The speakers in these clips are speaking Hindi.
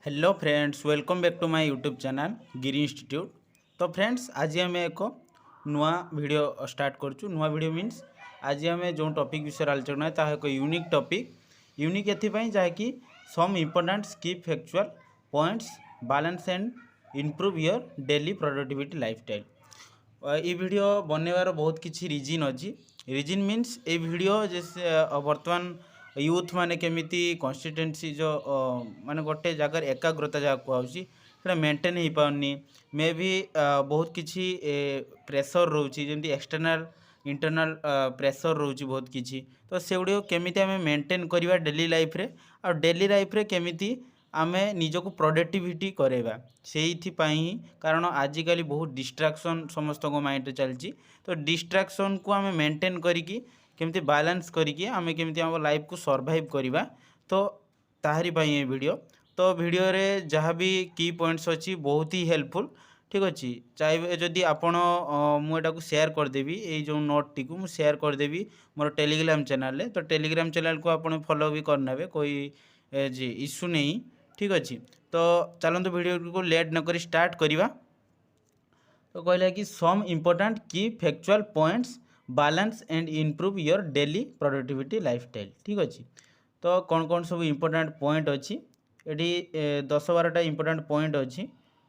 Hello friends, welcome back to my YouTube channel Giri institute. तो फ्रेंड्स, आज आम एक नुआ वीडियो स्टार्ट करूँ। नुआ वीडियो मीन्स आज आम जो टॉपिक विषय आलोचना है ताहा एक यूनिक टॉपिक। यूनिक एथिपाई जहाँकि some important skip factual points balance and improve your daily productivity lifestyle. ये वीडियो बनवार बहुत किसी रिजिन अच्छी। रिजिन मीन्स ये वीडियो जैसे बर्तमान यूथ माने केमिति कन्सिस्टेंसी जो माने गोटे जगार एकाग्रता जहाँ कहूँ मेंटेन हो पारनी। मे भी बहुत किसी प्रेसर रोचे जमी एक्सटर्नाल इंटरनाल प्रेसर रोचे बहुत किसी। तो से गुड़ केमी आम मेंटेन करवा डेली लाइफ रे आ डेली लाइफ रे केमिति आमे निजको प्रोडक्टिविटी करेबा से कारण आजिकल बहुत डिस्ट्राक्शन समस्त माइंड रे चलती। तो डिस्ट्राक्शन को आमे मेंटेन करिकी केमती बैलेंस करिकी आमे केमती आम लाइफ को सर्वाइव करवा। तो ताहरी ये वीडियो। तो वीडियो रे जहाँ भी की पॉइंट्स अच्छी बहुत ही हेल्पफुल। ठीक अच्छे चाहिए जदि आपण मुझे सेयार करदेवी ये जो नोट टी को सेयार करदेवी मोर टेलीग्राम चैनल रे। तो टेलीग्राम चैनल को आप फॉलो भी करने कोई जी इश्यू नहीं। ठीक अच्छे तो चलते वीडियो को लेट नक स्टार्ट करवा। तो कहला कि सम इम्पोर्टेंट की factual points balance and improve your daily productivity lifestyle. ठीक अच्छे तो कौन कौन सब इम्पोर्टेंट पॉइंट अच्छी ये 10-12टा इम्पोर्टेंट पॉइंट अच्छी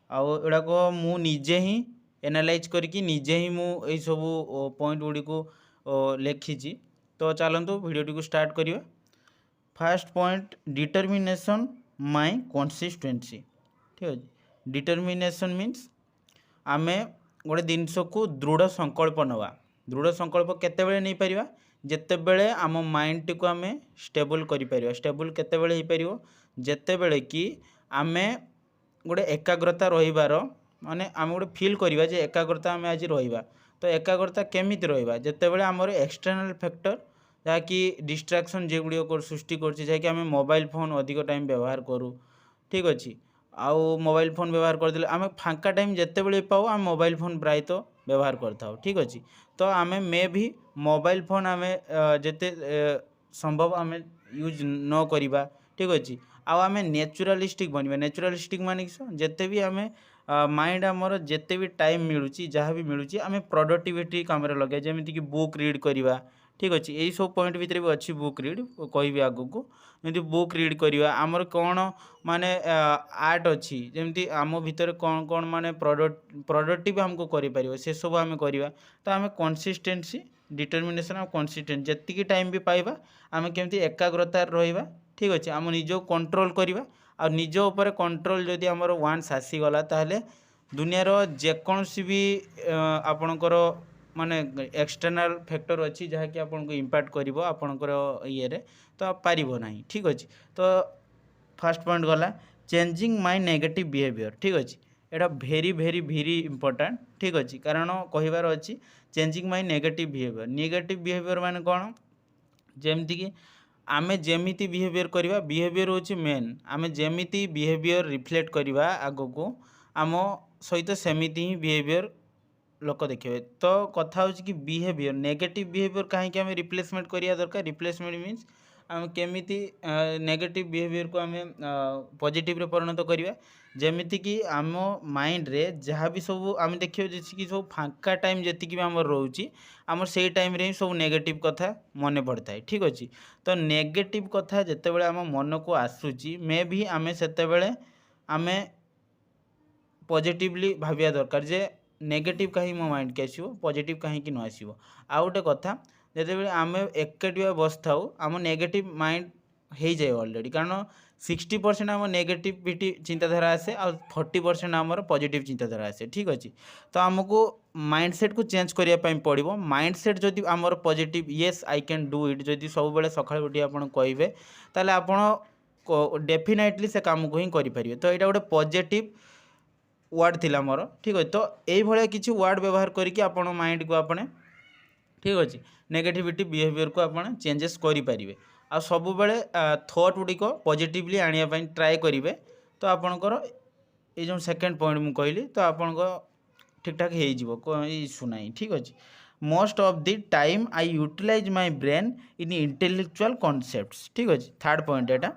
आड़ाक मु निजे ही एनालाइज करके निजे ही मुझे सब पॉइंट गुड़ी को लिखी। तो चलतु वीडियो को स्टार्ट करिए। Fast point determination my consistency. ठीक अच्छे डिटर्मिनेशन मीन्स आमे गोटे जिनस को दृढ़ संकल्प नवा। दृढ़ संकल्प केतेबेले नहीं पारिबा जेतेबेले आम माइंड टी को आमे स्टेबल करि परिबा। स्टेबल केतेबेले हो पारिबो जेतेबेले कि आमे गोटे एकाग्रता रहिबार माने आम गोटे फील करिबा जे एकाग्रता आमे आज रहिबा। तो एकाग्रता केमिति रहिबा जेतेबेले आमर एक्सटर्नल फैक्टर जहाँकि डिस्ट्राक्शन जेगुड़ी सृष्टि कर मोबाइल फोन अधिक टाइम व्यवहार करूँ। ठीक अच्छे आउ मोबाइल फोन व्यवहार करदे आम फांका टाइम जिते बड़े पाऊ आम मोबाइल फोन प्रायतः व्यवहार करता। ठीक अच्छे तो आम मे भी मोबाइल फोन आम जिते संभव आम यूज न करवा। ठीक अच्छे आम नेचुरालिस्टिक बनवा। नेचुरालिस्टिक मान जिते भी आम माइंड आमर जिते भी टाइम मिलूँ जहाँ भी मिलूँ आम प्रोडक्टिविटी काम लगे जमीक बुक रीड करवा। ठीक अच्छे यही सब पॉइंट भितर भी अच्छी बुक रीड कहि आगु को जमी बुक रीड करवा आमर कौन माने आर्ट अच्छी जमी आम भितर कौन कौन माने प्रोडक्टिव हमको कर से सब आम करवा। तो आम कंसिस्टेंसी डिटर्मिनेशन और कंसिस्टेंट जी टाइम भी पाइबा आम केमती एकाग्रता रहिबा। ठीक अच्छे आम निज कंट्रोल करवा आ निज उपर कंट्रोल जदि आमर वान्स आसीगला ताहले दुनियार जेकोसी भी आपणकर माने एक्सटर्नाल फैक्टर अच्छी जहाँकि आपको इम्पैक्ट करिवो आपणकर ये रे तो पारिबो नाही। ठीक अच्छे तो फास्ट पॉइंट गला चेंजिंग माय नेगेटिव बिहेवियर। ठीक अच्छे एटा भेरी भेरी भेरी इंपोर्टेंट। ठीक अच्छे कारण कहिबार अच्छी changing my negative behaviour. Negative behaviour माने कौन जेमती कि आमे जेमिति बिहेवियर करवा बिहेवियर होची मेन आमे जेमिति बिहेवियर रिफ्लेक्ट करवा आगो को आम सहित सेमिति ही बिहेवियर लोक देखिए। तो कथा हो कि बिहेवियर नेगेटिव बिहेवियर कहीं आम रिप्लेसमेंट करिया दरकार। रिप्लेसमेंट मीन्स आम केमिति नेगेटिव बिहेवियर को आम पॉजिटिव रे परिणत करवा जेमिति कि आम माइंड रे जहाँ भी सब आम देखिए जैसे कि सब फांका टाइम जी भी आम रोचे आम से टाइम रे सब नेगेटिव कथा मन पड़ता है। ठीक अच्छे तो नेगेटिव कथा जितेबाला आम मन को आसूची मे भी आम से आम पॉजिटिवली भाविया दरकार जे नेगेटिव कहीं मो माइंड के आसो पॉजिटिव कहीं न आसो। आउ गोटे कथा जिते आम एकाटिया बस था आम नेगेटिव माइंड हो जाए अलरेडी कारण 60% आम नेगेटिविटी चिंताधारा आसे आ 40% आमर पॉजिटिव चिंताधारा आसे। ठीक अच्छे तो आमको माइंडसेट को चेंज करने पड़ो। माइंडसेट जदि आमर positive yes I can do it जदि सब बेले सकाळ उठी आपन कहे ताले आपन डेफिनेटली से काम को ही करें। तो यहाँ गोटे पॉजिटिव वार्ड थिला मोर। ठीक अच्छे तो ये किसी वार्ड व्यवहार करके आपण माइंड को आपने ठीक अच्छे नेगेटिविटी बिहेवियर को आप चेंजेस करें आ सब बेले थॉट गुड़िक पॉजिटिवली आने ट्राए करेंगे। तो आपणकर ये जो सेकेंड पॉइंट मुझे कहली तो आपण ठीक ठाक हो इश्यू ना। ठीक अच्छे most of the time I utilise my brain in intellectual concepts. ठीक अच्छे थर्ड पॉइंट एटा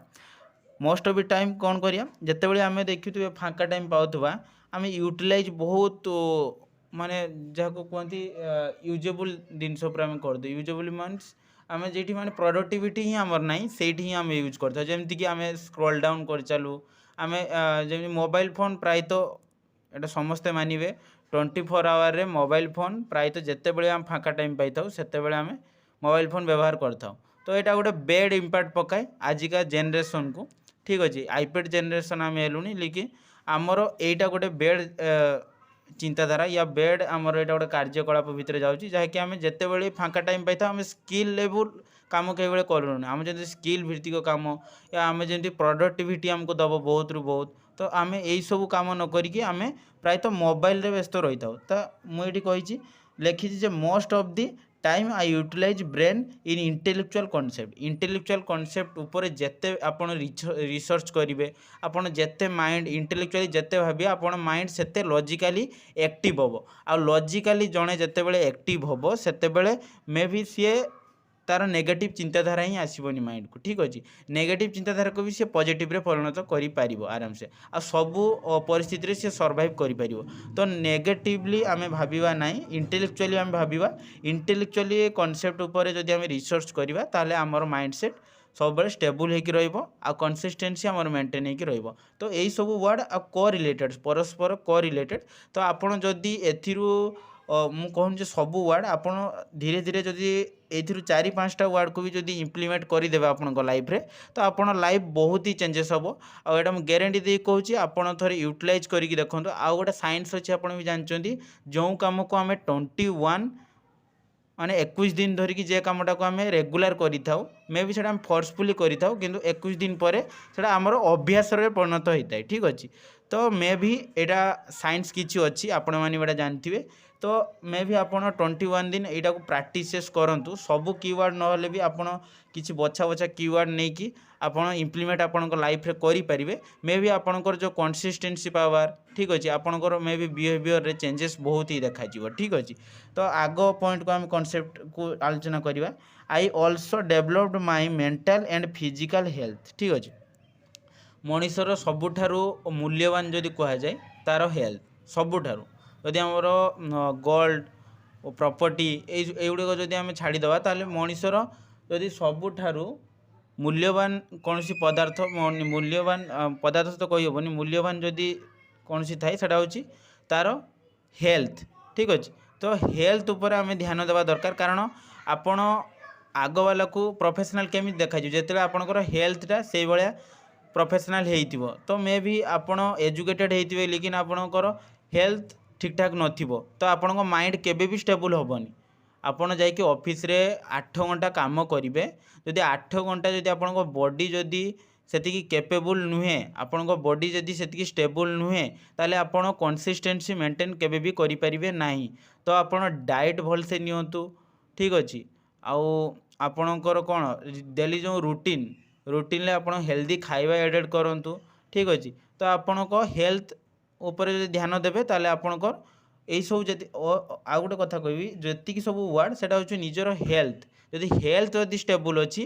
मोस्ट ऑफ द टाइम कौन करिया जितेबाला आम देखुए फाँका टाइम पाउथबा आम यूटिलाइज बहुत माने जहाँ को कहते यूजेबल जिनस आम करदे यूजेबल मीन्स आम जी माने प्रोडक्टिविटी ही आमर ना से आम यूज करता जमीक आम स्क्रॉल डाउन कर चलू आम जमी मोबाइल फोन प्रायतः एटा समस्ते मानवे 24 आवर रे मोबाइल फोन प्रायतः जिते बड़े आम फाँका टाइम पाई था से आम मोबाइल फोन व्यवहार करता तो यहाँ गोटे बेड इम्पैक्ट पकाए आजिका जेनरेशन को ठीक अच्छे आईपैड जेनरेशन आम हेलुनी लेकिन आमर यहीटा गोटे बेड चिंताधारा या बेड आमर यहाँ गोटे कार्यकलाप भितर जाऊँगी जहाँकि आम जिते फाँका टाइम पाई था आम स्किल लेवल काम कई करूँ आम जब स्किल भित्तिक काम या आम जमी प्रोडक्टिविटी आमको दब बहुत रु बहुत तो आम यही सब कम न करिकी आम प्रायतः मोबाइल रे व्यस्त रही था तो मुझे कही लिखी most of the time I utilise brain in intellectual concept उपर जेते आपण रिसर्च करेंगे आपण जेते माइंड इंटेलेक्चुअली जेते भावी आपण माइंड सेते लॉजिकली एक्टिव हम आ लॉजिकली जड़े जिते बड़े एक्टिव हम से मे भी सी तार नेगेटिव चिंताधारा ही आसबनी माइंड को ठीक अच्छे नेगेटिव चिंताधारा को भी सी पॉजिटिव रे परिणत कर आराम से आ सबू परिस्थिति सी सर्वाइव कर तो नेगेटिवली आम भाविबा नहीं इंटेलेक्चुअली आम भाविबा इंटेलेक्चुअली कॉन्सेप्ट उपर जदि आम रिसर्च करवा ताले आमर माइंडसेट सब स्टेबल होकर कंसिस्टेंसी आमर मेंटेन होकर तो यही सब वर्ड आ को रिलेटेड परस्पर को रिलेटेड तो आपड़ जदि एथिरू मु कहूँ सबू वर्ड आपड़ धीरे धीरे जदि एथिरू 4-5टा वर्ड को भी जदि इम्प्लीमेंट करदेवे आपन लाइफ रे तो आपन लाइफ बहुत ही चेंजेस हम आटा मुझे ग्यारंटी दे कहूँ आपड़ थे यूटिलाइज करके देखो आउ गोटे साइंस अच्छे आप भी जानते जो कम को आम 21 माने 21 दिन धरिकी जे कामटा को आम रेगुलार करें मे भी से फोर्सफुली करें कि 21 दिन पर से आमर अभ्यास परिणत होता है ठीक अच्छे तो मे भी यहाँ साइंस किसी अच्छी आपण मैंने जानते तो मे भी आप 21 दिन यहाँ को प्राक्टिस करूँ सबू कीवर्ड ना भी आपड़ किसी बछा बछा कीवर्ड नहीं कि आपड़ इम्प्लीमेंट आपण लाइफ रे करें मे भी आपणकर जो कंसिस्टेंसी पावर ठीक अच्छे आपणकर मे भी बिहेवियर रे चेंजेस बहुत ही देखा ठीक अच्छे तो आग पॉइंट को आम कॉन्सेप्ट को आलोचना करवा I also developed my mental and physical health ठीक अच्छे मनीषर सबुठारु मूल्यवान जदि कहुए तार हेल्थ सबुठारु जदि आमर गोल्ड प्रॉपर्टी एगुड़िक जदि आम छाड़ीदे ताले मनीषर जदि सबुठारु मूल्यवान कौन सी पदार्थ मूल्यवान पदार्थ तो कही हेनी मूल्यवान जदि कौन सी थाए सेटा होची तार हेल्थ ठीक अच्छे तो हेल्थ उपर आम ध्यान देवा दरकार कारण आपण आग वाला को प्रोफेशनल केमी देखा जिते आपंकर हेल्थटा से भाया प्रोफेशनल हो तो मे भी आपण एजुकेटेड होते लेकिन आपणकर हेल्थ ठीक ठाक नथिबो तो आपण माइंड केबे भी स्टेबल होबनी आपण जाइए ऑफिस रे 8 घंटा काम करेंगे जदि 8 घंटा जदि आपण बॉडी जदि सेतिकी कैपेबल नुहे आपण बॉडी जदि सेतिकी स्टेबल नुहे ताले आपण कंसिस्टेंसी मेंटेन केबे भी करि परिबे नाही तो आपण डाइट भल से नियंतु ठीक अच्छे आउ आपणकर कौन डेली जो रूटीन रे आपण हेल्दी खाइबा एडेड करंतु ठीक अच्छे तो आपण हेल्थ उपर जदि ध्यान देबे ताले आपणकर यही सब जति आ गोटे कथा कहबी जी सब वर्ड से हूँ निजर हेल्थ जदि हेल्थ जदि स्टेबल अच्छी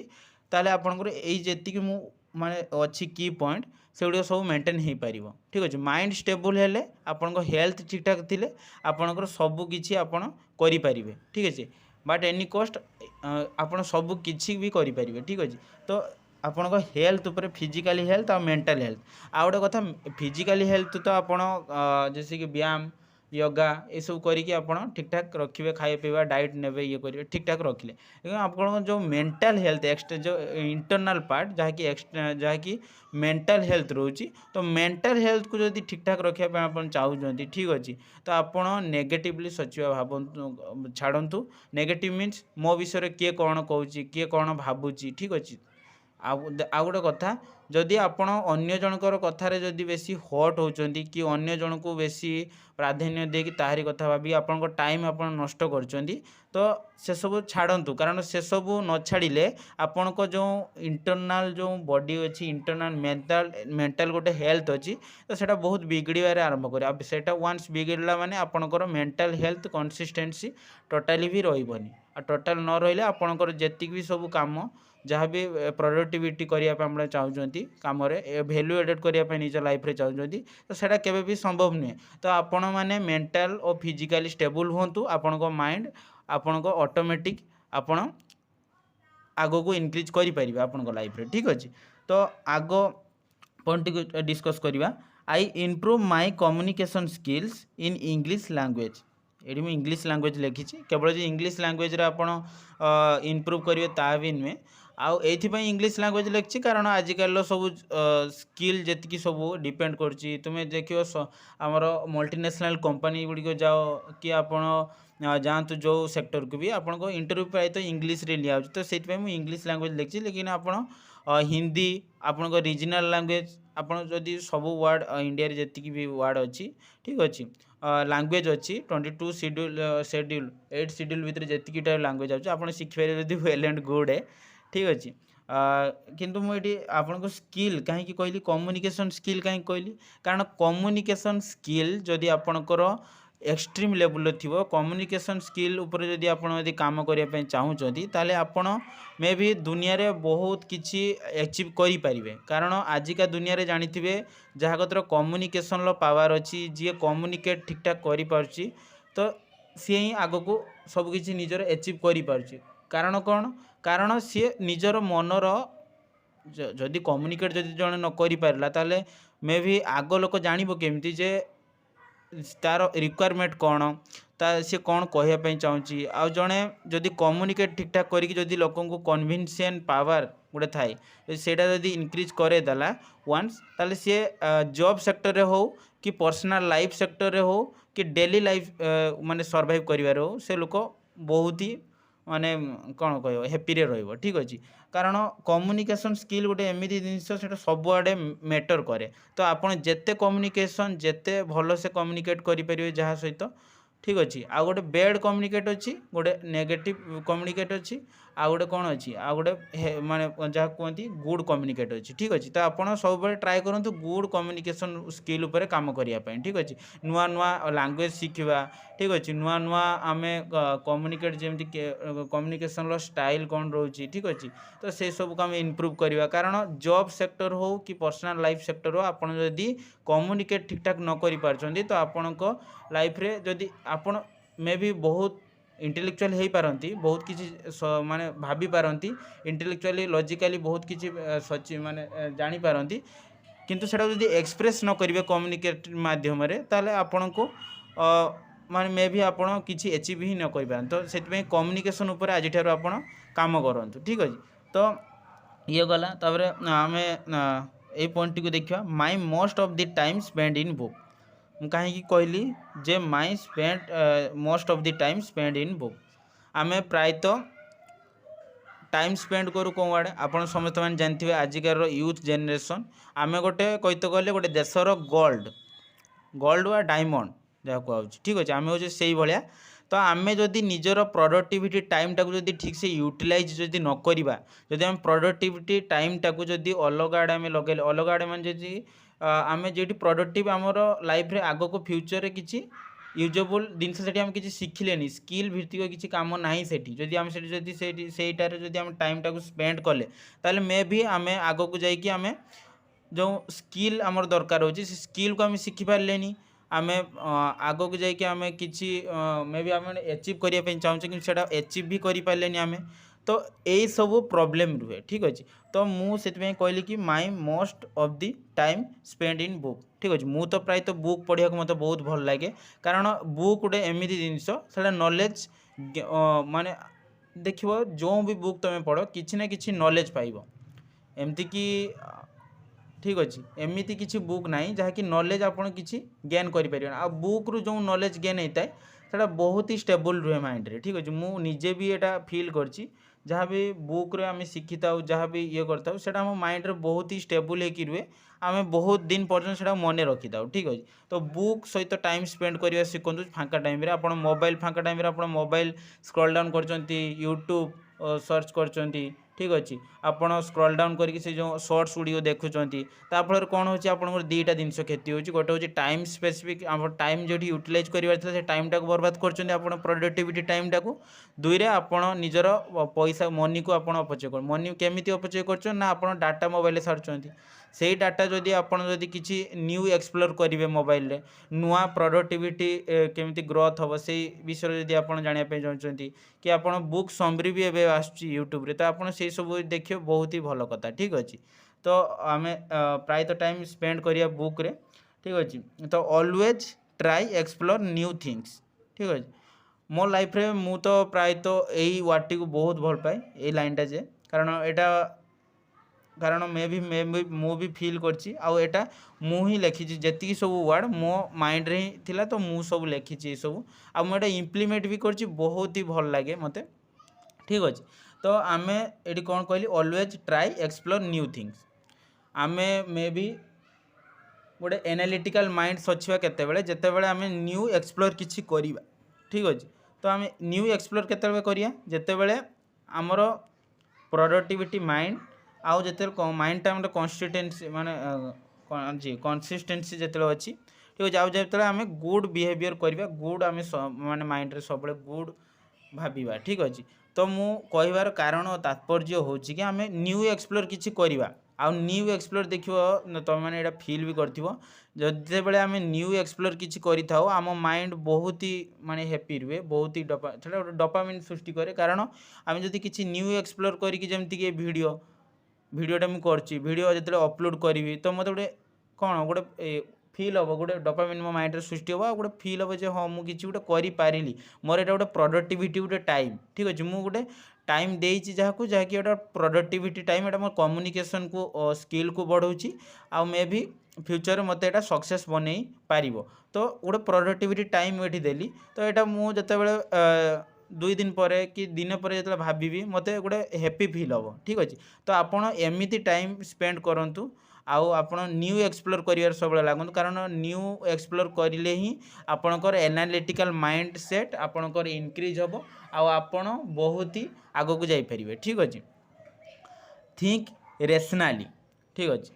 ताले आपणकर यही जी मु माने अच्छी की पॉइंट से गुड़ सब मेंटेन हो पार ठीक अच्छे माइंड स्टेबल हेले आपण हेल्थ ठीक ठाक थिले आपणकर सबू किछि आपण करि परिबे ठीक अच्छे बट एनी कॉस्ट आपण सबू किछि भी करि परिबे ठीक अच्छे तो आपन हेल्थ उपर फिजिकली हेल्थ और मेंटल हेल्थ आ गोटे कथा फिजिकली हेल्थ तो आपण जैसे कि व्यायाम योगा ये सब करके आप ठीक ठाक रखिए खाए पीवा डाइट नेबे ये करेंगे ठीक ठाक रखिले लेकिन आप जो मेंटल हेल्थ एक्सट्रा जो इंटरनल पार्ट जहाँकि मेंटल हेल्थ रोची तो मेंटल हेल्थ को जब ठीक ठाक रखापी आप चाहते ठीक अच्छे तो आप नेगेटिवली सोचा भावतु छाड़ू नेगेटिव मीन्स मो विषय किए कौन कौन किए कौन भावुची ठीक अच्छे आ गोटे कथा जदि आपण अन्य जनकर कथार जदि बेसी हट होचंती कि अन्य जन को बेसी प्राधान्य देकी ताहारी कथा भाभी आपण टाइम आपण नष्ट करचंती तो से सब छाड़तु कारण से सब न छाड़िले आपण को जो इंटरनल जो बॉडी अच्छी इंटरनल मेंटल गोटे हेल्थ अच्छी तो सेटा बहुत बिगड़बार आरंभ करे सेटा वन्स बिगड़ला माने आपणकर मेंटल हेल्थ कंसिस्टेंसी टोटाली भी रही टोटाल न रहिले आपणकर जेतिक भी सब काम जहाँ भी प्रोडक्टिविटी करने चाहते कम भैल्यू एडेड करने निज लाइफ रे चाहते तो सेटा केबे भी संभव नुहे। तो आपण मैंने मेंटल और फिजिकली स्टेबल हूँ आपण माइंड आपण ऑटोमेटिक आपण आगो को इनक्रीज करें आपण लाइफ रे ठीक अच्छे। तो आग पॉइंट को डिस्कस करवा I improve my communication skills in English language. ये मुझे इंग्लिश लैंग्वेज लिखी केवल जो इंग्लिश लैंग्वेज आप इम्प्रूव करेंगे ता भी नुहे आउ ये इंग्लिश लैंग्वेज लिखी कारण आजिकल सब स्किल जी सब डिपेंड कर तुम्हें देख आमर मल्टीनेशनल कंपनी गुड़िक जाओ कि आपण जातु जो सेक्टर को भी आपको इंटरव्यू प्राय तो इंग्लिश रे लिया तो से इंग्लिश लैंग्वेज लिखी लेकिन आपण हिंदी आपण रीजनल लैंग्वेज आपड़ जदि सब वर्ड इंडिया जी भी वर्ड अच्छी ठीक अच्छे लैंग्वेज अच्छी 22 शेड्यूल 8 शेड्यूल भितर जी टाइप लैंग्वेज अच्छे आप शिखिपारे जब वेल एंड गुड है ठीक अच्छे। किंतु मुझे आपको स्किल कहीं कहली कम्युनिकेशन स्किल कहीं कहली कारण कम्युनिकेशन स्किल जदि आपणकर एक्सट्रीम लेवल थी कम्युनिकेशन स्किल उपर जदि आप काम करने चाहूँगी ताले आपण मे भी दुनिया रे बहुत किछि अचीव करें कारण आजिका दुनिया रे जानिथिबे जहाँ कतर कम्युनिकेशन लो पावर अच्छी जी कम्युनिकेट ठीक ठाक करि तो सी ही आग को सबकि निजर अचीव करि कारण कौन कारण सी निजर मनर जदि कम्युनिकेट जदि जड़े न करिपारला ताले मे भी आग लोक जानिबो केमती जे तार रिक्वायरमेंट कौन सी कौन कहवाई चाहूँगी आ जड़े जदि कम्युनिकेट ठीक ठाक करी जदि लोक कन्विन्सन पावर गोटे थाए सेटा जदि इनक्रीज करेदेला वन्स ताले सी जॉब सेक्टर रे हो कि पर्सनल लाइफ सेक्टर रे हो कि डेली लाइफ माने सर्वाइव करिवार हो से लोक बहुत ही माने कौन कह हैप्पी रे ठीक अच्छे कारण कम्युनिकेशन स्किल गोटे एमती जिनस से सबुआड़े मैटर करे तो आपड़ जिते कम्युनिकेशन जिते भल से कम्युनिकेट करें जहाँ सहित ठीक अच्छे आ गोटे बैड कम्युनिकेट अच्छी गोटे नेगेटिव कम्युनिकेट अच्छी आ गोटे कौन अच्छी आ गोटे माने जहाँ कहती गुड कम्युनिकेट अच्छी ठीक अच्छे। तो आपड़ सब ट्राए करूँ गुड कम्युनिकेशन स्किल उपर काम करने ठीक अच्छे नुआ नुआ लैंग्वेज शिखा ठीक अच्छे नुआ नुआ आम कम्युनिकेट जमी कम्युनिकेशन स्टाइल कौन रोचे ठीक अच्छे तो से सब को आम इम्प्रूव करवा कारण जॉब सेक्टर हो कि पर्सनल लाइफ सेक्टर हो आपड़ जदि कम्युनिकेट ठीक ठाक न कर तो आपण लाइफ रे जदि आपण मे भी बहुत इंटेलेक्चुअल हो पारती बहुत किसी माने भाभी पारती इंटेलेक्चुअली लॉजिकली बहुत किसी सची माने जानी पारती किंतु सेटा जदि एक्सप्रेस न करेंगे कम्युनिकेट माध्यम ताले आपण को माने मे भी आपण किसी अचीव ही न कर पारे तो से कम्युनिकेशन उपर आज आपण काम करूँ ठीक अच्छे। तो ये गला तापर आम ये पॉइंट को देखा my most of the time spend in book कहीं कहली जे my spend most of the time spend in book आम प्रायतः टाइम स्पेंड करूँ कौन आड़े आपड़ समस्त मैंने जानते आजिकार यूथ जेनेरेशन आम गोटे कहते गले गोटे देशर गोल्ड गोल्ड वा डायमंड जहाँ कहूँ ठीक अच्छे आम हूँ से भाया तो आम जदि निजर प्रोडक्टिविटी टाइम टाक जदि ठीक से यूटिलाइज जदि न करवा जदि आम प्रोडक्टिविटी टाइम टाक जदि अलग आड़े आम लगे अलग आड़े मान जदि आम जो प्रोडक्टिव आमर लाइफ रे आग को फ्यूचर रे किछि यूजेबल जिनस से आम किसी शिखिले स्किल भित्तिक किसी काम ना जदि आम सेटार जदि आम टाइम टाक स्पेंड कले ताले मे भी आम आग को जाकि आम जो स्किल आमर दरकार होची से स्किल को आम शिखि पारे आम आग को जाकि आम किसी मे भी आम अचीव करने चाहूँ कि अचीव भी करें आम तो यही सब प्रॉब्लम रुहे ठीक अच्छे। तो मुझे कहली कि माई most of the time spend in book ठीक अच्छे मु तो प्राय तो बुक पढ़ा मत बहुत भल लगे कारण बुक गोटे एमती जिनस से नॉलेज माने देख जो भी बुक तुम पढ़ कि ना कि नॉलेज पाइब एमती कि ठीक अच्छे एमती किसी बुक ना जहाँकि नॉलेज आप गेन करें आ बुक रु जो नॉलेज गेन होता है सेटा बहुत ही स्टेबल रुहे माइंड रे ठीक अच्छे मुझे भी यहाँ फील कर जहाँ भी बुक रे आम शिखी था जहाँ भी ये करता से माइंड रे बहुत ही स्टेबल होकर रुहे आम बहुत दिन पर्यटन से मन रखी था ठीक अच्छे। तो बुक सहित टाइम स्पेंड करवा शिखु फाँका टाइम आप मोबाइल फाँका टाइम आप मोबाइल स्क्रॉल डाउन कर यूट्यूब सर्च कर ठीक अच्छे आपण स्क्रॉल डाउन करके से जो शॉर्ट्स वीडियो देखुंट ताफल कौन हो दुईटा जिन क्षति होती गोटे हूँ टाइम स्पेसिफिक टाइम जो यूटिलाइज कर टाइम टाक बर्बाद कर प्रोडक्टिविटी टाइम टाक दुईरे आपण निजर पैसा मनी को आप अपचय कर मनी केमी अपचय कर डाटा मोबाइल छाड़ुंट से डाटा जदि आपड़ जदि किसी न्यू एक्सप्लोर करेंगे मोबाइल रे नुआ प्रोडक्टिविटी केमी ग्रोथ हम से विषय जदि आप जानापी चाहते कि आप बुक समरी भी एवं आस यूट्यूब रे तो आप से सब देखिए बहुत ही भल कथा ठीक अच्छे तो आम प्रायतः टाइम स्पेंड करिया बुक रे ठीक अच्छे तो always try explore new things ठीक अच्छे मो लाइफ रे मु तो प्रायतः यही वार्ड को बहुत भल पाए ये लाइनटा जे कारण मु भी फिल करछि आउ एटा मु ही लिखी जेतिकी सब वर्ड मो माइंड रे ही थिला तो मु सब लिखी सब आ मु एटा इम्प्लीमेंट भी करछि बहुत ही भल लागे मते ठीक अच्छे तो आमे एटी कौन कहली always try explore new things आमे मे बी गोटे एनालिटिकल माइंड सचिवा केतेबेले जेतेबेले आमे न्यू एक्सप्लोर किछि करिबा ठीक अच्छे तो आमे न्यू एक्सप्लोर केतेबेले करिया जेतेबेले आमर प्रोडक्टिविटी माइंड आउ जिते माइंड टाइम कन्सिस्टेंसी माने जी कंसिस्टेंसी जिते अच्छी ठीक अच्छे आउ जो आम गुड बिहेवियर करवा गुड आम माने माइंड रे सब गुड भाविबा ठीक अच्छे तो मु कहबार कारण तात्पर्य हूँ कि आम न्यू एक्सप्लोर किसी करवा आउ न्यू एक्सप्लोर देखिए तुम मैंने यहाँ फिल भी कर जो बेले आम न्यू एक्सप्लोर किसी करिथाओ आम माइंड बहुत ही माने हैप्पी रुए बहुत ही डोपामिन सृष्टि करे कारण आम जदि किसी न्यू एक्सप्लोर करके जमती कि भिडियोटा मुझे करची भिडियो जो अपलोड करी तो मत गोटे कौन गोटे फिल हम गोटे डोपामिन मो माइंड सृष्टि हम गोटे फिल हम जो हाँ मुझे गोटे करी मोर एटा गोटे प्रोडक्टिविटी गोटे टाइम ठीक अच्छे मुझे गोटे टाइम देती जहाँ जहाँकि गोटे प्रोडक्टिविटी टाइम एटा मोर कम्युनिकेशन को स्किल को बढ़ाऊँगी आउ मे भी फ्यूचर मत एटा सक्सेस बन पार तो गोटे प्रोडक्टिविटी टाइम ये देली तो यहाँ मुझे दुई दिन पर कि दिन पर जो भावी मत गोटे हैप्पी फिल हम ठीक अच्छे तो आपड़ एमती टाइम स्पेंड करूँ आउ आप न्यू एक्सप्लोर कर सब लगुन कारण न्यू एक्सप्लोर करें ही आपणकर एनालिटिकल माइंड सेट आपणकर इनक्रीज हम आपण बहुत ही आग को जापर ठीक अच्छे थिंक रेशनाली ठीक अच्छे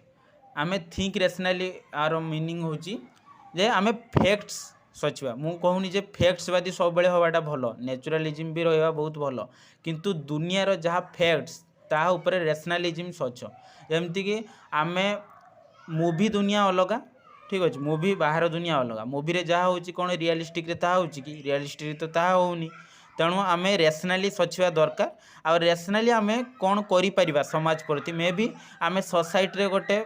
आम थिंक रेशनाली आर मीनिंग हूँ जे आम फैक्ट्स सचिवा मु कहूनी जे फैक्ट्स बादी सब बेले हवाटा भल नेचुरालिज्म भी रहा बहुत भल किंतु दुनियार जहाँ फैक्ट्स ता ऊपर रेशनालिज्म सच जमती कि आम मूवी दुनिया अलग ठीक अच्छे मूवी बाहर दुनिया अलग मूवी रे जहाँ होची कौन रियलिस्टिक रे ताहा होची कि रियलिस्टिक तो ताहा होनी तेणु आम रेशनाली सचिवा दरकार आ रेशनाली आम कौन कर समाज प्रति मे भी आम सोसाइटी रे गोटे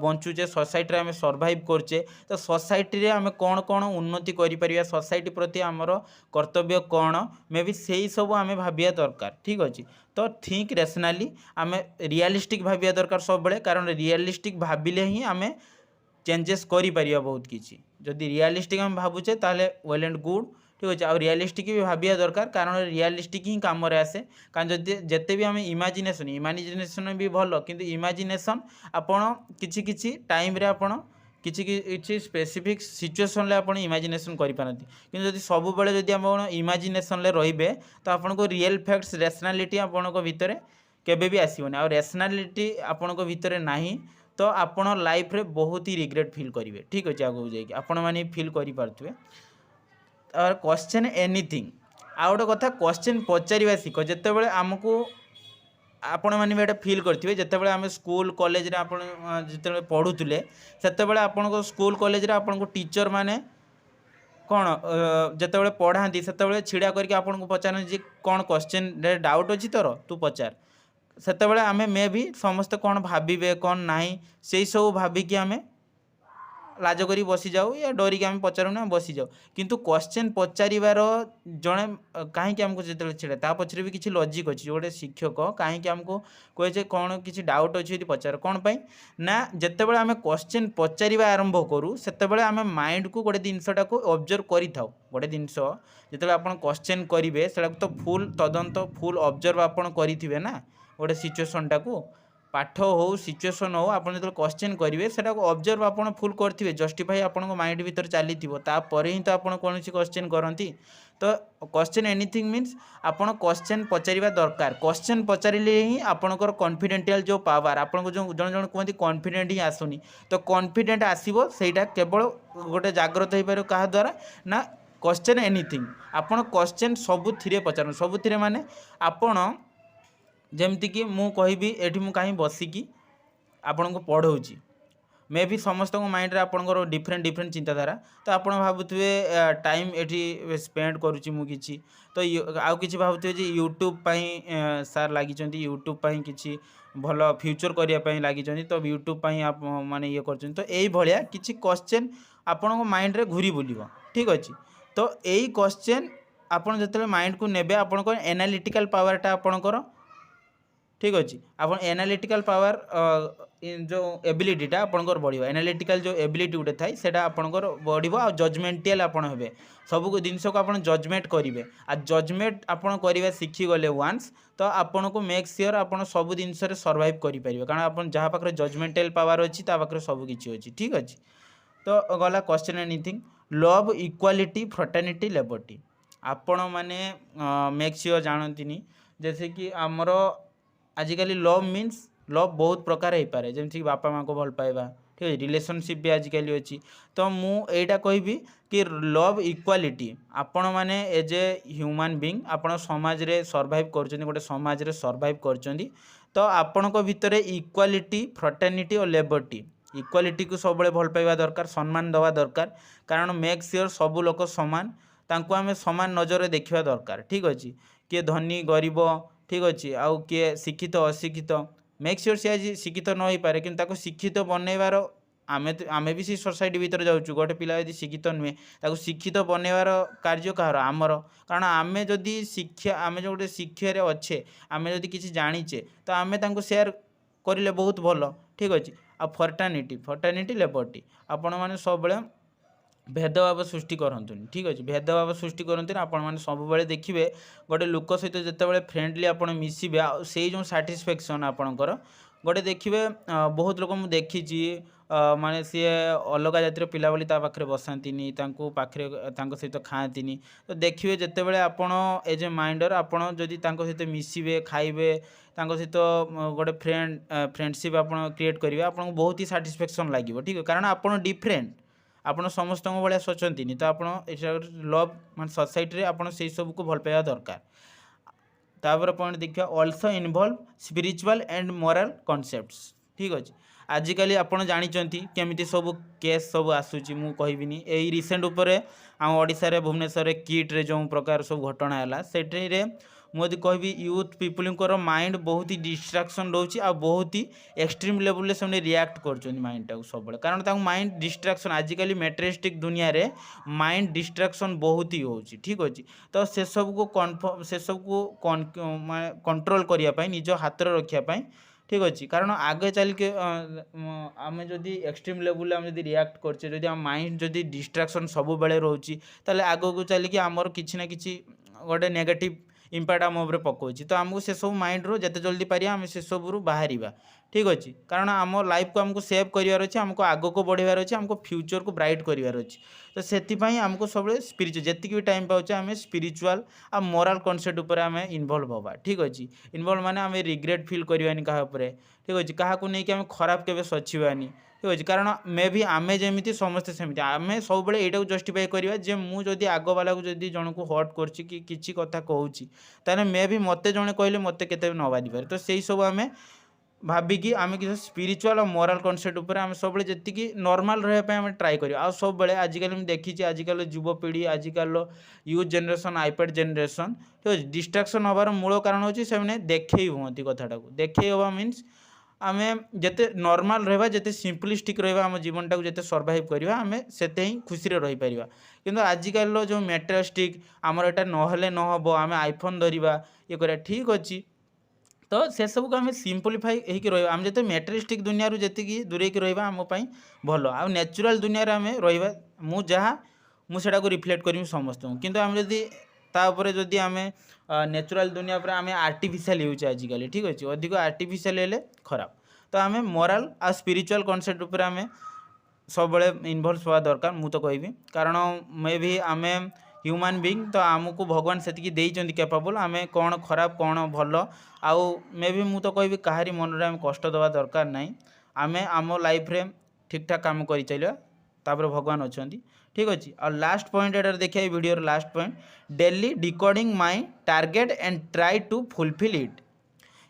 बंचुचे सोसाइटी रे आम सर्वाइव करचे तो सोसाइटी रे आम कौन कौन उन्नति कर सोसाइटी प्रति आमर कर्तव्य कौन मे भी सही सब आम भाविया दरकार ठीक अच्छे तो थिंक रेशनाली आम रियलिस्टिक भाविया दरकार सब बेले कारण रियलिस्टिक भाविले ही आम चेंजेस करि परिया बहुत किसी जदि रियलिस्टिक आम भावुचे ताले वेल एंड गुड ठीक अच्छे आउ रियलिस्टिक भी भाविया दरकार कारण रियलिस्टिक ही काम आसे कारण जदि जिते भी आम इमाजिनेशन भी भल किंतु इमाजिनेशन आपण किछि टाइम रे आपण किछि स्पेसिफिक सिचुएसन ले आपण इमाजिनेशन करि पारंती किंतु जदि सब बेले जदि आपण इमाजिनेशन ले रहिबे तो आपण को रियल फैक्ट्स रेशनालिटी आपण को भितरे केबे भी आसीबोनी आ रेशनालिटी आपण को भितरे नाही तो आपण लाइफ रे बहुत ही रिग्रेट फील करेंगे ठीक अच्छे आगे जाकि आपण मैंने फील करें और क्वेश्चन एनीथिंग आ गोटे कथा क्वेश्चन पचार शिख जिते आमको आपण मैंने भी फील करेंगे जिते आम स्कूल कॉलेज रे आपण जिते पढ़ुले से आपण स्कूल कॉलेज रे आपण को टीचर माने कौन जिते पढ़ाती से छिड़ा करके आपन को पचार जी कौन क्वेश्चन डाउट अच्छी तोर तू पचार सेतेबेले आमे मे भी समस्ते कौन भाविबे कौन नाही से सब भाविकी आमे लाज करी बसी जाऊ या डरिकी आम पचारूना बसी जाऊ किंतु क्वेश्चन पचारिबार जड़े कहीं आमको जो छेड़ा ता पछरे भी किसी लॉजिक अच्छी गोटे शिक्षक कहीं आमको कहे कौन किसी डाउट अच्छी पचार कौन पाई ना जितेबाला आम क्वेश्चन पचारिबा आरंभ करूँ सेतेबेले आम माइंड को गोटे जिनसटा को ऑब्जर्व करि थाउ गोटे जिनस जिते आपन क्वेश्चन करेंगे से तो फुल तदंत फुल ऑब्जर्व आपन करिथिबे ना गोटे सिचुएशन टाकू पाठ हो सिचुएसन हो आप जो क्वेश्चन करेंगे से ऑब्जर्व आप फुल करेंगे जस्टिफाई आप माइंड भीतर चली तापर ही तो आप कौन क्वेश्चन करती तो क्वेश्चन एनीथिंग मीन्स आपड़ क्वेश्चन पचार दरकार क्वेश्चन पचारे ही आपंकर कॉन्फिडेंशियल जो पावर आपको जो जन जन कहते कॉन्फिडेंट ही आसुनी तो कॉन्फिडेंट आसो सहीटा केवल गोटे जाग्रत हो पार क्या द्वारा ना क्वेश्चन एनीथिंग आपड़ क्वेश्चन सबुथिरे पचार सबुथिरे माने आपण जमती कि मु कहबी एठी मु कहीं बसिकी आपण को पढ़ाऊँगी मे भी समस्त माइंड आपंकर डिफरेंट डिफरेंट चिंताधारा तो आप भावुए टाइम ये स्पेंड करुच्ची मुझे तो आउ कि भावुए यूट्यूब सार लगी यूट्यूब किसी भल फ्यूचर करने लगी तो यूट्यूब आप माने ये कर तो यही भाया किसी क्वेश्चन आपण माइंड रे घूरी बुल ठीक अच्छे तो यही क्वेश्चन आपड़ जो माइंड को नेबे आपंकर एनालिटिकल पावरटा आपंकर ठीक अच्छे आप एनालिटिकल पावर जो एबिलिटीटा आपंकर बढ़ एनालिटिकल जो एबिलिटी गोटे थाई सेटा आपंकर बढ़ आ जजमेंटियल आपन हेबे सब जिनस को आप जजमेंट करेंगे आ जजमेंट आपन करवा शिखीगले वन्स तो आपन को मेक श्योर आप सब जिन सर्वाइव करेंगे कारण आप जहाँ पाखे जजमेंटियल पावर अच्छी पाखे सबकि अच्छी ठीक अच्छे तो गला question anything love equality fraternity liberty आपण मैंने मेक श्योर जानती जैसे कि आमर आजिकल लव मीन्स लव बहुत प्रकार हो पाए जमीक बापा माँ को भल पाइबा ठीक है रिलेशनशिप भी आजिकल अच्छी तो मुझा कहबी कि लव इक्वालिटी आपण मैंने एज ए ह्यूमन बीइंग आपण समाज रे सर्वाइव कर गोटे समाज रे सर्वाइव कर तो आपण भितर इक्वालिटी फ्रटर्निटी और लिबर्टी इक्वालिटी को सब भल पाइबा दरकार सम्मान दवा दरकार कारण मेक श्योर सब लोक सामान तांको आमे समान नजर देखा दरकार ठीक अच्छे किए धनी गरीब ठीक अच्छे आउ किए शिक्षित अशिक्षित मेक श्योर सी आज शिक्षित न हो पारे कि शिक्षित बनइबार आमे भी सी सोसाइटी भीतर जाऊँ गोटे पिला यदि शिक्षित नुहे ताको शिक्षित बनइबार कार्य कहार आमर कारण आमे जदि शिक्षा आमे जो गोटे शिक्षार अच्छे आमे जदि किसी जानीचे तो आमे तांको शेयर करें बहुत भल ठीक अच्छे आ फर्टर्निटी लिबर्टी आपण मैंने सब भेदभाव सृष्टि करतुनि ठीक अच्छे भेदभाव सृष्टि करते आपण मैंने सब देखिए गोटे लोक सहित जिते फ्रेंडली आप मिसबे से जो साटिस्फैक्शन आपणकर गोटे देखिए बहुत लोक मुझे देखी माने सी अलग जातिर पिला बोली पाखे बसातीनी पाखे सहित खाती तो देखिए जिते आपण एज ए माइंडर आपड़ जदि सहित मिसबे खाइबे सहित गोटे फ्रेंडशिप आप क्रिएट करेंगे आपको बहुत ही साटिस्फैक्शन लगे ठीक है कारण आपड़ डिफरेंट आपड़ समस्त भाया सोचती तो आपड़ लव मान सोसाइटी रे आपड़ से सब को भल पाइबा दरकार तापर पॉइंट देखिए also involve spiritual and moral concepts ठीक अच्छे आजिकल आपड़ जानते केमी सब केस सब आसूची मु कहबिनी यही रिसेंट उपरे आम ओडिशा भुवनेश्वर किट रे जो प्रकार सब घटना है से मुझे कहबी यूथ पीपुल माइंड बहुत ही डिस्ट्राक्शन रोचे आ बहुत ही एक्सट्रीम लेवल से रिएक्ट कर माइंड टाक सब कारण माइंड डिस्ट्राक्शन आजिकल मेटेरियलिस्टिक दुनिया रे माइंड डिस्ट्राक्शन बहुत ही होची ठीक अच्छे तो से सब को कन्फर्म से सब को कंट्रोल करने निज हाथ रखापी ठीक अच्छे कारण आगे चल के आम जदि एक्सट्रीम लेवल आम जब रिएक्ट करछे आम माइंड जदि डिस्ट्राक्शन सब बेले रोची ताले आगो को चल के आमर किसी ना किसी गोटे नेगेटिव इम्पैक्ट आम उपर पकाउछि तो आमको से सब माइंड रो जिते जल्दी पारिया आम से सब बाहर ठीक अच्छे कारण आम लाइफ को आमको सेव करार अच्छे आमको आग को बढ़ार अच्छे आमको फ्यूचर को ब्राइट करार अच्छे तो से आमको सब स्पिरिचुअल जी भी टाइम पाचे आम स्पिरिचुअल आ मोराल कॉन्सेप्ट उपर आम इनवॉल्व होगा ठीक अच्छे इनवॉल्व माने आम रिग्रेट फील करवानी क्या ठीक अच्छे क्या नहीं आम खराब के सचिबानी ठीक अच्छे कारण मे भी आमे जमी समस्ते सेमती आम सब यहाँ जस्टिफाई करवा जे मुझे आग वाला को जब जन को हर्ट कर किसी कथा कहूँ मे भी मत जड़े कहले मत के न बाधि पारे तो से सब आम भाविकी आम किसी स्पिरिचुअल और मोरल कॉन्सेप्ट उपर आम सब जी नॉर्मल रहा ट्राई कर सब आजिकल देखी आजिकल युवपीढ़ी आजिकल यूथ जनरेशन आईपैड जनरेशन ठीक है डिस्ट्राक्शन हबार मूल कारण होची से देखई हूँ कथाटा को देखई हवा मीन्स आम जिते नॉर्मल रहा जिते सिंपलिस्टिक रहा आम जीवन टाक जिते सर्वाइव करवा आम से ही खुशी रही पार कि आजिकल जो मेटेरियलिस्टिक आमर यहाँ नहेले नहब आम आईफोन धरवा ये करा ठीक अच्छे तो से सब को आम सिंपलीफाई होकर रहा आम जो मेटेरियलिस्टिक दुनिया जी दूरे रहा आमपाई भल आ नेचुरल दुनिया आम रहा मुझे को रिफ्लेक्ट करी समस्त किंतु आम जदि तापर जदि आम नेचुरल दुनिया पर आम आर्टिफिशियल यूज आजिकल ठीक अच्छे अधिक आर्टिफिशियल हेले खराब तो आम मोराल आ स्पिरिचुअल कॉन्सेप्ट उपर आम सब इनवल्व हवा दरकार मु तो कहबी कारण मे भी आम ह्यूमन बीइंग तो आमको भगवान से देइचंदी कैपेबल आम कौन खराब कौन भल आउ मे भी मु तो कहबी कहारी मन रे आम कष्ट देवा दरकार नहीं आम आम लाइफ रे ठीक ठाक काम कर चलिया तापर भगवान अच्छा ठीक अच्छे और लास्ट पॉइंट एटार देखिए video last point daily decoding my target and try to fulfil it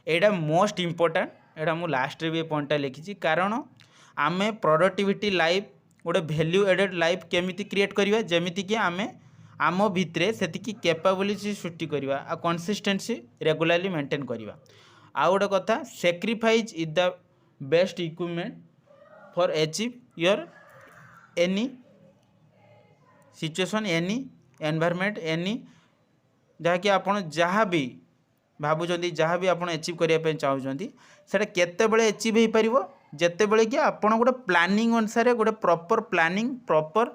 एटा मोस्ट इम्पोर्टाट एटा मु लास्ट रे भी पॉइंटा लिखी कारण आम प्रोडक्टिविटी लाइफ गोटे वैल्यू एडेड लाइफ केमिति क्रिएट करवा जमीती कि आम आम भितरे सेतिकी कैपेबिलिटी सृष्टि करवा आ कंसिस्टेंसी रेगुलारली मेंटेन करवा आ गोटे कथा sacrifice is the best equipment for achieve your any situation any environment any जहाँकि आपण जहाँ भी भावुं जहाँ भी आप अचीव करने चाहते से केतबे अचीव हो पार जिते बड़े कि आप गोटे प्लानिंग अनुसार गोटे प्रॉपर प्लानिंग प्रॉपर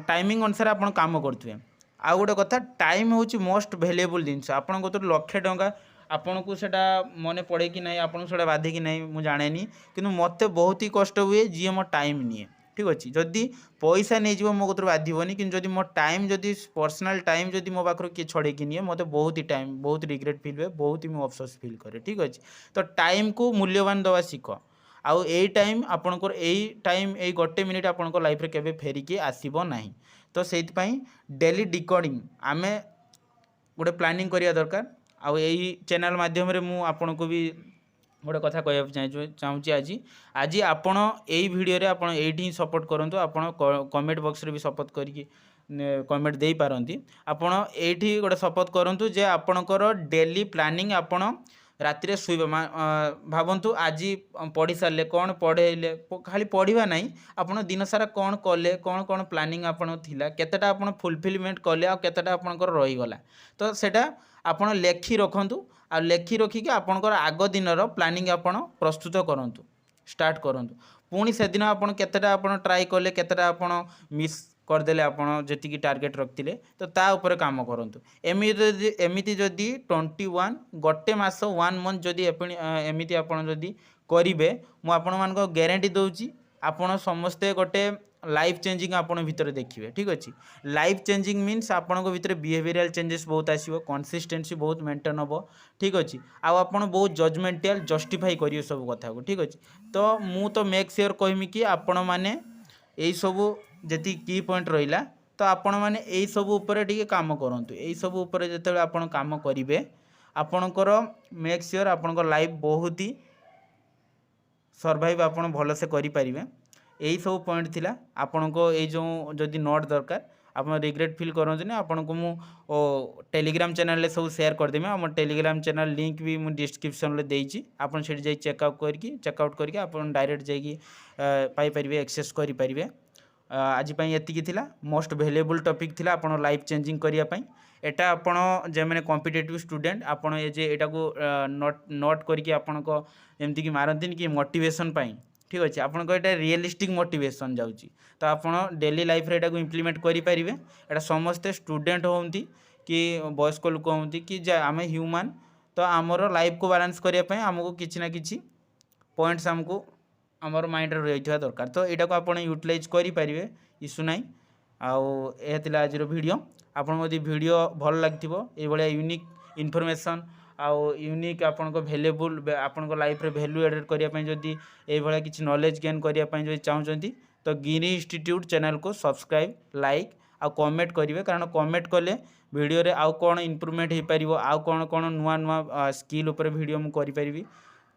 टाइमिंग अनुसार आप काम करुवे आ गोटे कथा टाइम हूँ मोस्ट वैल्यूएबल जिनस आप लक्षे टंका आपन को सेटा मन पड़े कि नहीं आपन से बाधे कि नहीं मुझे जाने कि मत बहुत ही कष्ट हुए जी मो टाइम निए ठीक अच्छे जदि पैसा नहीं जीव मो कतर बाधबनी कि जब मो टाइम जदि पर्सनाल टाइम जदि मो पाखर किए छड़ेकी निए मत बहुत ही टाइम बहुत रिग्रेट फील हुए बहुत ही मुझे अफसोस फील करे ठीक अच्छे तो टाइम को मूल्यवान दवा शिख आउ ए टाइम आपणकर यही टाइम यही गोटे मिनिट आपण लाइफ रे केबे फेरिकी आसीबो नाही तो सेइतपाई डेली डिकोडिंग आमे गोटे प्लानिंग करिया दरकार आउ यही चैनल माध्यम रे मु आपण को भी गोटे कथा कहना चाहूँगी आज आज आपण यही वीडियो रे आपण एठी सपोर्ट करंतु आपण कमेंट बॉक्स रे भी सपोर्ट करिकी कमेंट दे पारंती आपण एठी गोटे सपोर्ट करंतु जे आपणकर डेली प्लानिंग आपण राति शुवा भावतु आज पढ़ी सारे कौन पढ़ेले खाली पढ़ा ना आप दिन सारा कौन कले कौन कौन प्लानिंग आपन थिला केतेटा आपन फुलफिलमेंट कले आ केतेटा आपनकर रहीगला तो सेटा आपन लेखि रखंतु आ लेखि रखिक आपनकर आग दिनर प्लानिंग आपन प्रस्तुत करंतु स्टार्ट करंतु पुणी से दिन आपन केतेटा आपन ट्राई कले केतेटा आपन मिस करदेले आपन जेतिकी टार्गेट रखिले तो ता ऊपर काम करंतु एमिति जदि 21 गोटे मास 1 मंथ जदि एमिति आपन जदि करिवे मु आपन मान को गारंटी दउची आपन समस्ते गोटे लाइफ चेंजिंग आपन भीतर देखिए ठीक अच्छे लाइफ चेंजिंग मीन्स आपन को भीतर बिहेवियरल चेंजेस बहुत आसीबो कंसिस्टेंसी बहुत मेंटेन होबो ठीक अच्छे आ आपन बहुत जजमेंटल जस्टिफाई करियो सब कथा को ठीक अच्छे तो मु तो मेक श्योर कहमी कि आपन माने एई सब जति की पॉइंट रहिला तो आपण माने एई सब ऊपर टिके काम करंतु एई सब ऊपर जते आपण काम करिवे आपणकर मेक श्योर आपणकर लाइफ बहुत ही सर्वाइव आपण भल से करि परिवे एई सब पॉइंट थिला आपण को एई जो जदि नोट दरकार आप रिग्रेट फील करंतु आपन को मु टेलीग्राम चैनल सब शेयर कर देमी हम टेलीग्राम चैनल लिंक भी मु डिस्क्रिप्शन ले देइची आपन सेठी जाई चेकआउट करके आपन डायरेक्ट जाई पाई परिवे एक्सेस करि परिवे आज एतिकी थिला मोस्ट वैल्यूएबल टॉपिक थिला आपण लाइफ चेंजिंग करिया पई एटा आपण जे माने कॉम्पिटिटिव स्टूडेंट आपण ए जे एटा को नोट करके आपण को एमती कि मारंतिन कि मोटिवेशन पई ठीक अच्छे आपन को एटा रियलिस्टिक मोटिवेशन जाउची तो आपण डेली लाइफ रे एटा को इंप्लीमेंट करि परिवे एटा समस्त स्टूडेंट होंती कि वयस्क लोक होंती कि आमे ह्यूमन तो आमर लाइफ को बैलेंस करिया पई हमको किछि ना किछि पॉइंट्स हमको आमर माइंड रे रहिथवा दरकार तो एटा को आपण यूटिलाइज करि परिवे इशू नाही आउ एतिला आजिरो वीडियो आपण मदी वीडियो भल लागथिबो ए बळे यूनिक इन्फॉर्मेशन आउ यूनिक आपण को वैल्यूएबल आपण को लाइफ रे वैल्यू एडेड करिया पई जदी ए बळे किछि नॉलेज गेन करिया पई जदी चाहउचंती तो गिरी इंस्टीट्यूट चैनल को सब्सक्राइब लाइक आ कमेंट करिवे कारण कमेंट कले वीडियो रे आउ कोन इंप्रूवमेंट हे परिवो आउ कोन कोन नुवा नुवा स्किल ऊपर वीडियो मु करि परिबी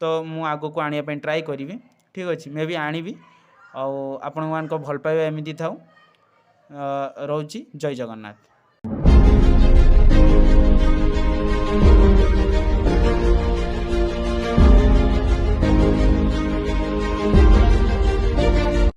तो मु आगो को आनिया पई ट्राई करिवे ठीक अच्छे मे भी आनिबी आपण मान को भल पाइबा एमिति थाउ रोची जय जगन्नाथ।